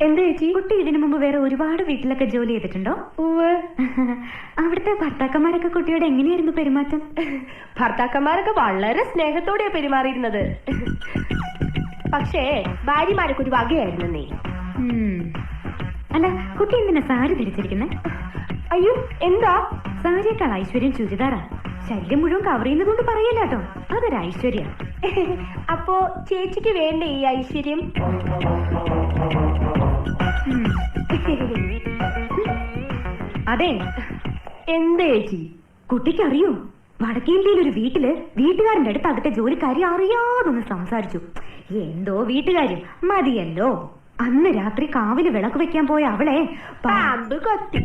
എന്താ ചേച്ചി? കുട്ടി ഇതിനു മുമ്പ് വേറെ ഒരുപാട് വീട്ടിലൊക്കെ ജോലി ചെയ്തിട്ടുണ്ടോ? അവിടുത്തെ ഭർത്താക്കന്മാരൊക്കെ കുട്ടിയോട് എങ്ങനെയായിരുന്നു പെരുമാറ്റം? ഭർത്താക്കന്മാരൊക്കെ വളരെ സ്നേഹത്തോടെയാ പെരുമാറിയിരുന്നത്. പക്ഷേ ഭാര്യമാരൊക്കെ ഒരു വകയായിരുന്നേ. അല്ല, കുട്ടി എന്തിനാ സാരി ധരിച്ചിരിക്കുന്നെ? അയ്യോ, എന്താ? സാരിയേക്കാൾ ഐശ്വര്യം ചുരിദാറാ. ശല്യം മുഴുവൻ കവർ ചെയ്യുന്നതുകൊണ്ട് പറയല്ല കേട്ടോ, അതൊരു ഐശ്വര്യ. അപ്പോ ചേച്ചിക്ക് വേണ്ട ഈ ഐശ്വര്യം? അതെ. എന്താ ചേച്ചി? കുട്ടിക്കറിയോ, വടക്കേ ഇന്ത്യയിൽ ഒരു വീട്ടില് വീട്ടുകാരന്റെ അടുത്ത് അകത്തെ ജോലിക്കാരി അറിയാതൊന്ന് സംസാരിച്ചു. എന്തോ വീട്ടുകാരും മതിയല്ലോ. അന്ന് രാത്രി കാവില് വിളക്ക് വെക്കാൻ പോയ അവളെ പാമ്പ് കൊത്തി.